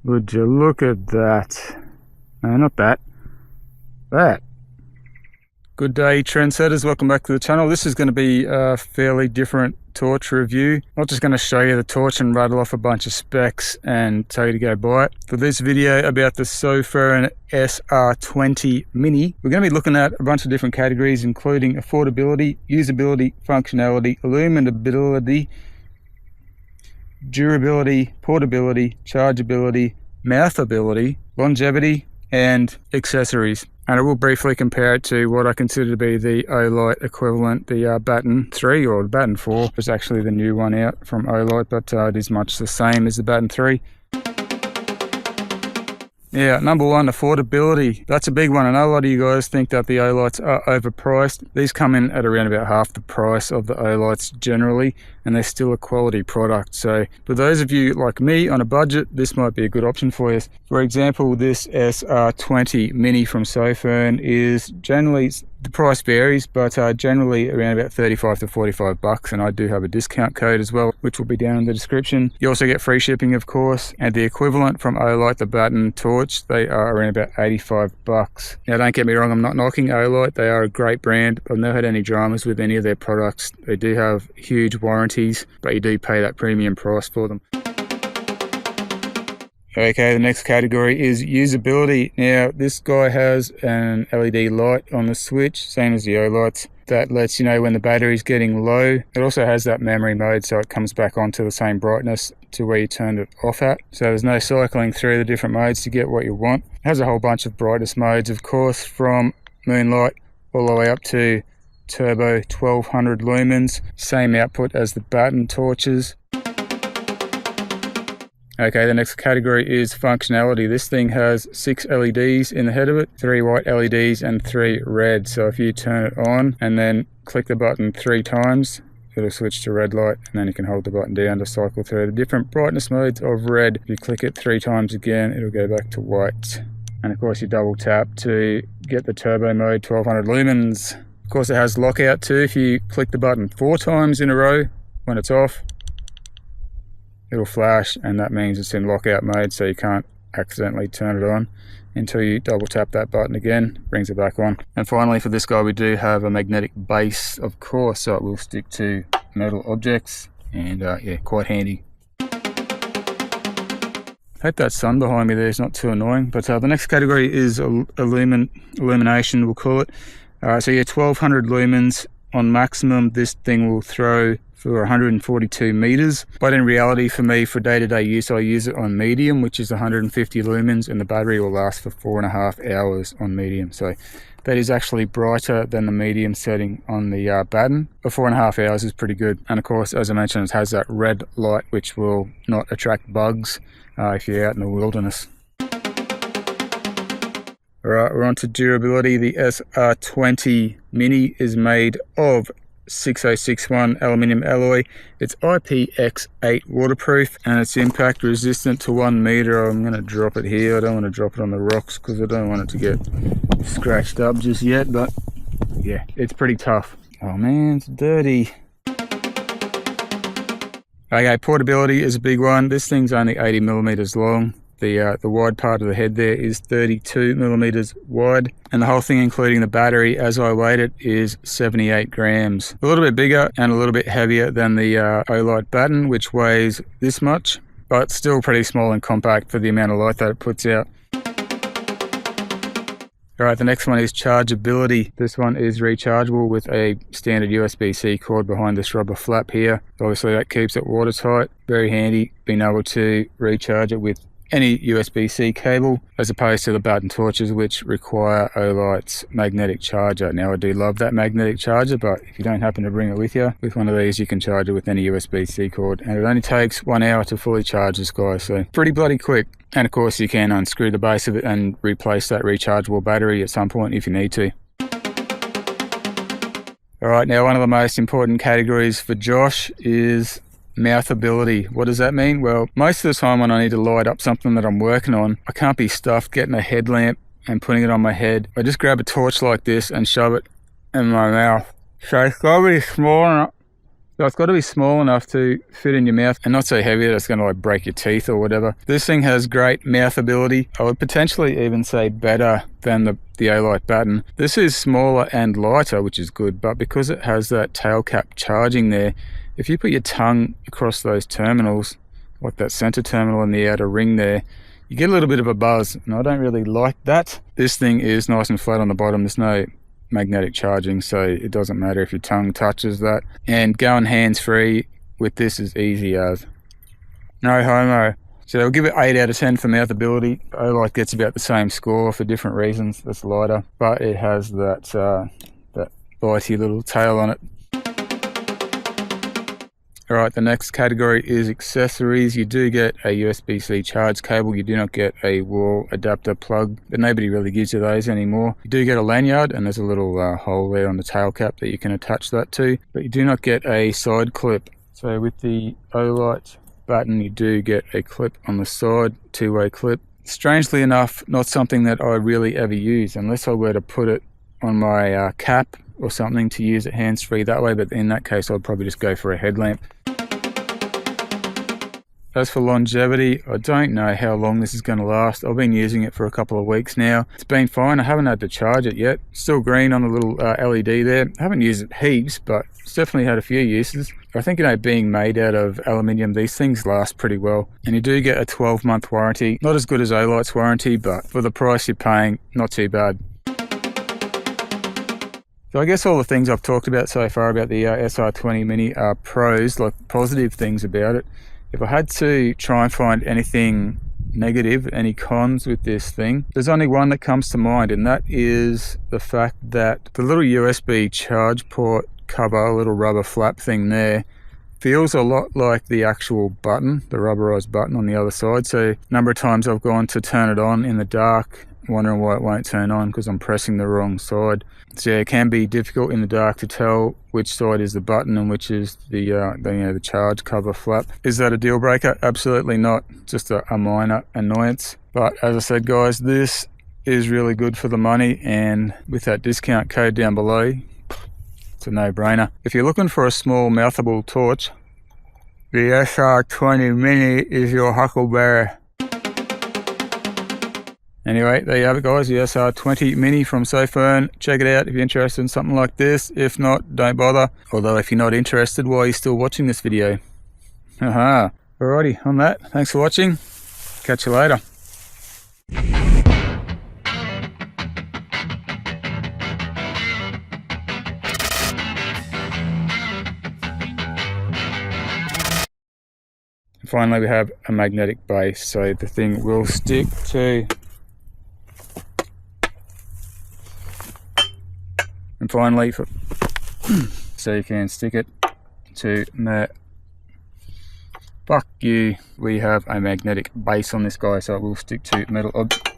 Would you look at that? No, not that. That. Good day, trendsetters. Welcome back to the channel. This is going to be a fairly different torch review. I'm not just going to show you the torch and rattle off a bunch of specs and tell you to go buy it. For this video about the Sofirn SR20MINI, we're going to be looking at a bunch of different categories, including affordability, usability, functionality, illuminability, durability, portability, chargeability, mouthability, longevity, and accessories. And I will briefly compare it to what I consider to be the Olight equivalent, the Baton 3 or the Baton 4. It's actually the new one out from Olight, but it is much the same as the Baton 3. Yeah, number one, affordability. That's a big one. I know a lot of you guys think that the Olights are overpriced. These come in at around about half the price of the Olights generally, and they're still a quality product. So for those of you like me on a budget, this might be a good option for you. For example, this SR20MINI from Sofirn is generally, the price varies, but generally around about 35 to 45 bucks, and I do have a discount code as well, which will be down in the description. You also get free shipping, of course, and the equivalent from Olight, the Baton torch, they are around about 85 bucks. Now, don't get me wrong, I'm not knocking Olight. They are a great brand. I've never had any dramas with any of their products. They do have huge warranties, but you do pay that premium price for them. Okay, the next category is usability. Now, this guy has an LED light on the switch, same as the Olights, that lets you know when the battery's getting low. It also has that memory mode, so it comes back onto the same brightness to where you turned it off at. So there's no cycling through the different modes to get what you want. It has a whole bunch of brightness modes, of course, from moonlight all the way up to turbo 1200 lumens, same output as the Baton torches. Okay, the next category is functionality. This thing has 6 LEDs in the head of it, 3 white LEDs and 3 red. So if you turn it on and then click the button 3 times, it'll switch to red light, and then you can hold the button down to cycle through the different brightness modes of red. If you click it 3 times again, it'll go back to white. And of course you double tap to get the turbo mode 1200 lumens. Of course it has lockout too. If you click the button 4 times in a row when it's off, it'll flash, and that means it's in lockout mode, so you can't accidentally turn it on until you double tap that button again, brings it back on. And finally, for this guy, we do have a magnetic base, of course, so it will stick to metal objects, and yeah, quite handy. Hope that sun behind me there is not too annoying. But the next category is illumination, we'll call it. So yeah, 1200 lumens on maximum. This thing will throw for 142 meters, but in reality for me, for day-to-day use, I use it on medium, which is 150 lumens, and the battery will last for 4.5 hours on medium. So that is actually brighter than the medium setting on the Baton, but 4.5 hours is pretty good. And of course, as I mentioned, it has that red light which will not attract bugs if you're out in the wilderness. Alright, we're on to durability. The SR20MINI is made of 6061 aluminium alloy. It's IPX8 waterproof, and it's impact resistant to 1 meter. I'm going to drop it here. I don't want to drop it on the rocks because I don't want it to get scratched up just yet, but yeah, it's pretty tough. Oh man, it's dirty. Okay, portability is a big one. This thing's only 80 millimeters long. The wide part of the head there is 32 millimeters wide, and the whole thing, including the battery, as I weighed it, is 78 grams. A little bit bigger and a little bit heavier than the Olight Baton, which weighs this much, but still pretty small and compact for the amount of light that it puts out. Alright, the next one is chargeability. This one is rechargeable with a standard USB-C cord behind this rubber flap here. Obviously that keeps it watertight. Very handy being able to recharge it with any USB-C cable, as opposed to the Baton torches, which require Olight's magnetic charger. Now, I do love that magnetic charger, but if you don't happen to bring it with you, with one of these you can charge it with any USB-C cord, and it only takes 1 hour to fully charge this guy, so pretty bloody quick. And of course you can unscrew the base of it and replace that rechargeable battery at some point if you need to. Alright, now one of the most important categories for Josh is mouthability. What does that mean? Well, most of the time when I need to light up something that I'm working on, I can't be stuffed getting a headlamp and putting it on my head. I just grab a torch like this and shove it in my mouth. So it's gotta be small enough So it's got to be small enough to fit in your mouth and not so heavy that it's going to like break your teeth or whatever. This thing has great mouthability. I would potentially even say better than the Olight baton. This is smaller and lighter, which is good, but because it has that tail cap charging there, if you put your tongue across those terminals, like that center terminal and the outer ring there, you get a little bit of a buzz, and I don't really like that. This thing is nice and flat on the bottom. There's no magnetic charging, so it doesn't matter if your tongue touches that. And going hands-free with this is easy as. No homo. So I'll give it 8 out of 10 for mouthability. Olight gets about the same score for different reasons. It's lighter, but it has that bitey little tail on it. Alright, the next category is accessories. You do get a USB-C charge cable. You do not get a wall adapter plug, but nobody really gives you those anymore. You do get a lanyard, and there's a little hole there on the tail cap that you can attach that to, but you do not get a side clip. So with the Olight baton, you do get a clip on the side, two-way clip. Strangely enough, not something that I really ever use, unless I were to put it on my cap or something to use it hands-free that way, but in that case I'd probably just go for a headlamp. As for longevity, I don't know how long this is going to last. I've been using it for a couple of weeks now. It's been fine. I haven't had to charge it yet. Still green on the little LED there. I haven't used it heaps, but it's definitely had a few uses. I think, being made out of aluminium, these things last pretty well. And you do get a 12-month warranty. Not as good as Olight's warranty, but for the price you're paying, not too bad. So I guess all the things I've talked about so far about the SR20MINI are pros, like positive things about it. If I had to try and find anything negative, any cons with this thing, there's only one that comes to mind, and that is the fact that the little USB charge port cover, little rubber flap thing there, feels a lot like the actual button, the rubberized button on the other side. So a number of times I've gone to turn it on in the dark, wondering why it won't turn on because I'm pressing the wrong side. So yeah, it can be difficult in the dark to tell which side is the button and which is the charge cover flap. Is that a deal breaker? Absolutely not. Just a minor annoyance. But as I said, guys, this is really good for the money, and with that discount code down below, it's a no-brainer. If you're looking for a small mouthable torch, the SR20MINI is your huckleberry. Anyway, there you have it, guys, the SR20MINI from Sofirn. Check it out if you're interested in something like this. If not, don't bother. Although if you're not interested, why are you still watching this video? Haha. Alrighty, on that, thanks for watching. Catch you later. Finally, we have a magnetic base, so the thing will stick to. And finally, so you can stick it to fuck you. We have a magnetic base on this guy, so it will stick to metal objects.